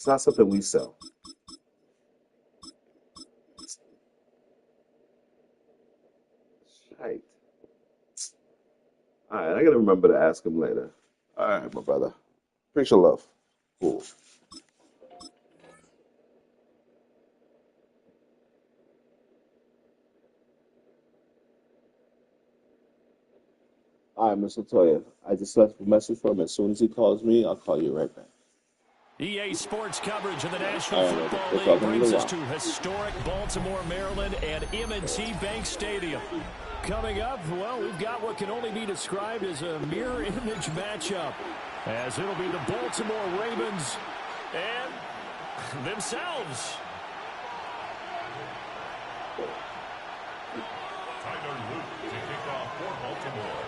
It's not something we sell. Right. All right, I gotta remember to ask him later. All right, my brother. Appreciate your love. Cool. All right, Mr. Toya. I just left a message for him. As soon as he calls me, I'll call you right back. EA Sports coverage of the National All right, Football we'll League talk in a brings little us to while. historic Baltimore, Maryland, and M&T Bank Stadium. Coming up, well, we've got what can only be described as a mirror image matchup, as it'll be the Baltimore Ravens and themselves. Tyler Luke to kick off for Baltimore.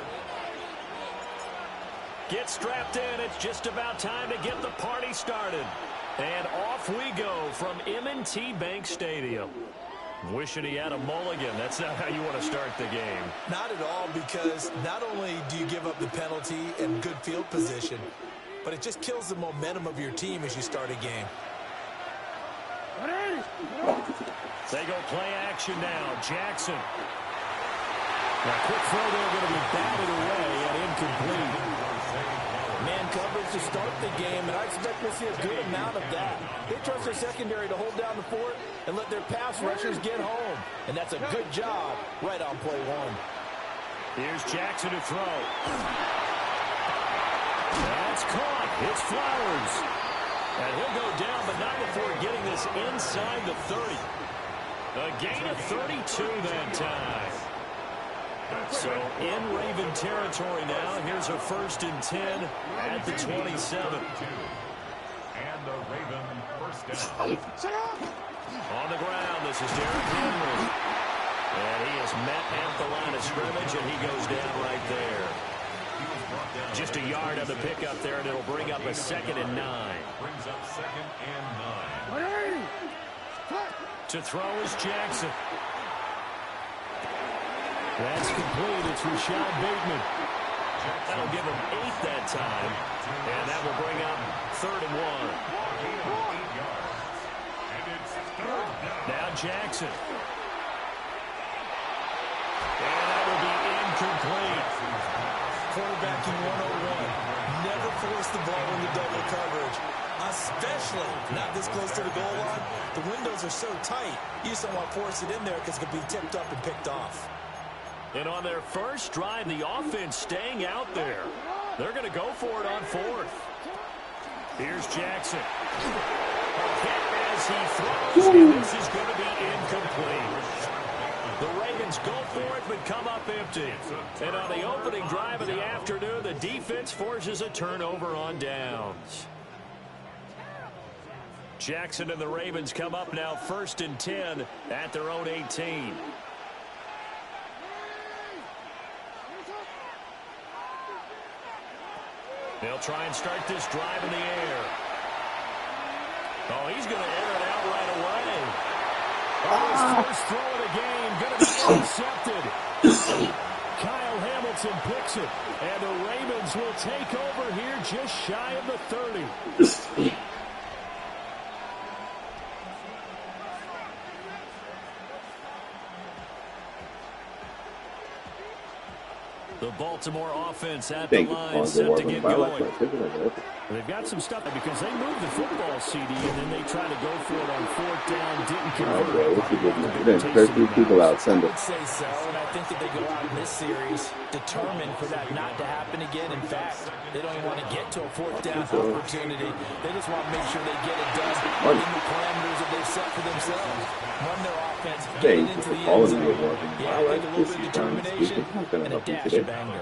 Get strapped in. It's just about time to get the party started. And off we go from M&T Bank Stadium. Wishing he had a mulligan. That's not how you want to start the game. Not at all, because not only do you give up the penalty and good field position, but it just kills the momentum of your team as you start a game. They go play action now. Jackson. Now, quick throw there, going to be batted away and incomplete. Man coverage to start the game, and I expect we'll see a good amount of that. They trust their secondary to hold down the fort and let their pass rushers get home. And that's a good job right on play one. Here's Jackson to throw. That's caught. It's Flowers. And he'll go down, but not before getting this inside the 30. A gain of 32 that time. So in Raven territory now. Here's a 1st and 10 at the 27. And the Raven first down. On the ground, this is Derrick Henry. And he is met at the line of scrimmage, and he goes down right there. Just a yard on the pickup there, and it'll bring up a 2nd and 9. Brings up 2nd and 9. To throw is Jackson. That's complete. It's Rashad Bateman. That'll give him 8 that time. And that will bring up 3rd and 1. Now Jackson. And that will be incomplete. Quarterbacking 101. Never force the ball into double coverage, especially not this close to the goal line. The windows are so tight, you just don't want to force it in there because it could be tipped up and picked off. And on their first drive, the offense staying out there. They're going to go for it on 4th. Here's Jackson. A hit as he throws, and this is going to be incomplete. The Ravens go for it, but come up empty. And on the opening drive of the afternoon, the defense forces a turnover on downs. Jackson and the Ravens come up now 1st and 10 at their own 18. They'll try and start this drive in the air. Oh, he's going to air it out right away. Oh, his first throw of the game going to be intercepted. Kyle Hamilton picks it, and the Ravens will take over here just shy of the 30. The Baltimore offense at the line, set to get going. They've got some stuff because they moved the football CD and then they try to go for it on 4th down, didn't convert. There's people out. Send I it. would say so, and I think that they go out in this series determined for that not to happen again. In fact, they don't even want to get to a 4th down opportunity. They just want to make sure they get it done within the parameters that they've set for themselves. Run their offense, get it into the end zone. Yeah, I think a little bit of determination and a dash of anger.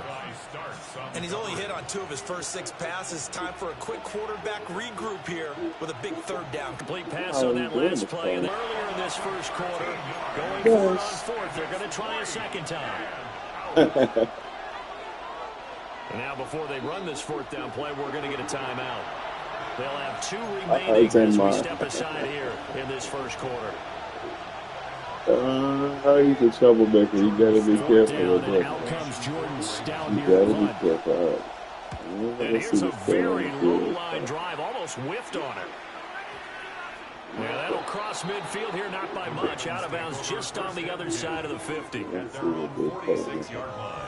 And he's only hit on 2 of his first 6 passes. Time for a quick quarterback regroup here with a big 3rd down. Complete pass on that last play. And earlier in this first quarter, going for it on 4th. They're going to try a 2nd time. And now before they run this 4th down play, we're going to get a timeout. They'll have 2 remaining as we step aside here in this first quarter. He's a troublemaker. You gotta be careful with that. Out comes Jordan Stout You here. gotta be careful. And here's a very low line drive, almost whiffed on it. across midfield here, not by much. Out of bounds just on the other side of the 50. At their own 46-yard line.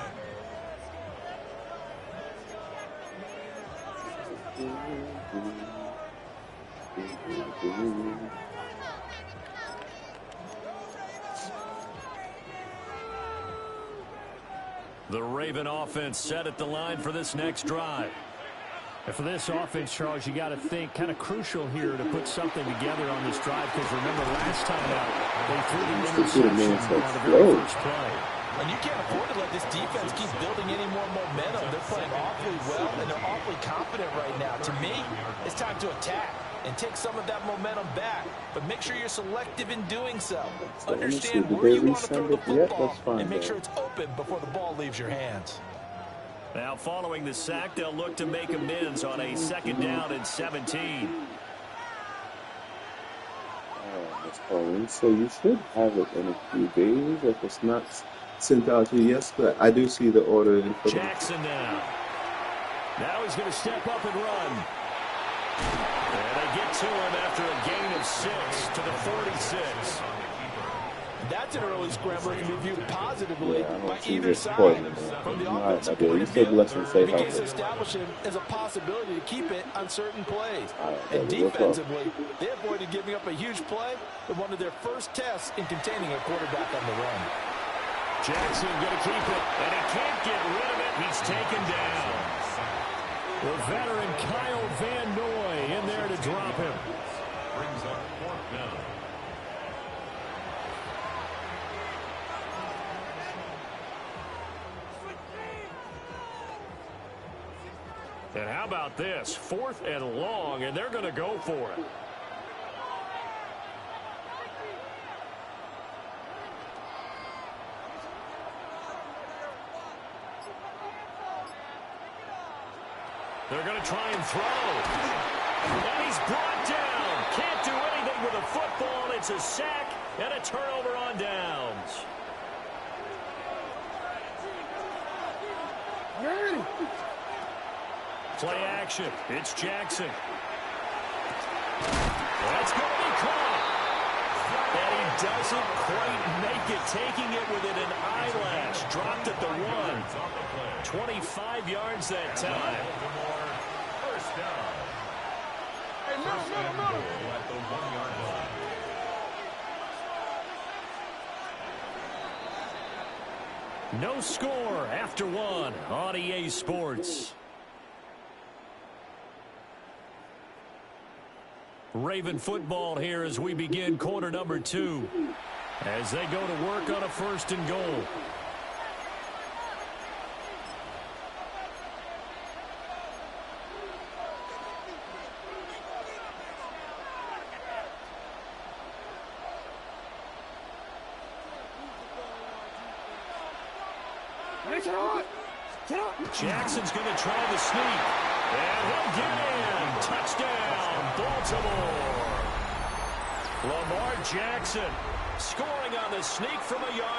The Raven offense set at the line for this next drive. And for this offense, Charles, you got to think kind of crucial here to put something together on this drive, because remember last time out, they threw the interception on the very first play. And you can't afford to let this defense keep building any more momentum. They're playing awfully well, and they're awfully confident right now. To me, it's time to attack and take some of that momentum back, but make sure you're selective in doing so. Understand where you want to throw the football and make sure it's open before the ball leaves your hands. Now, following the sack, they'll look to make amends on a 2nd down and 17. Ms. Collins, so you should have it in a few days if it's not sent out to you yesterday. I do see the order in front of me. Jackson now. Now he's going to step up and run. And they get to him after a gain of 6 to the 46. That's an early scrambler to be viewed positively by either side. From the offensive You point of said view, less than it safe begins to out establish him as a possibility to keep it on certain plays. there. And defensively, they avoided giving up a huge play in one of their first tests in containing a quarterback on the run. Jackson going to keep it, and he can't get rid of it. He's taken down. The veteran Kyle Van Noy in there to drop him. Brings up 4th down. And how about this? 4th and long, and they're going to go for it. They're going to try and throw. And he's brought down. Can't do anything with a football. It's a sack and a turnover on downs. Play action. It's Jackson. That's going to be caught. And he doesn't quite make it, taking it within an eyelash. Dropped at the 1. 25 yards that time. First down. First and goal at the 1-yard line. No score after 1 on EA Sports. Raven football here as we begin quarter number 2. As they go to work on a 1st and goal. Jackson's going to try the sneak. And he'll get in. Touchdown, Baltimore. Lamar Jackson scoring on the sneak from a yard.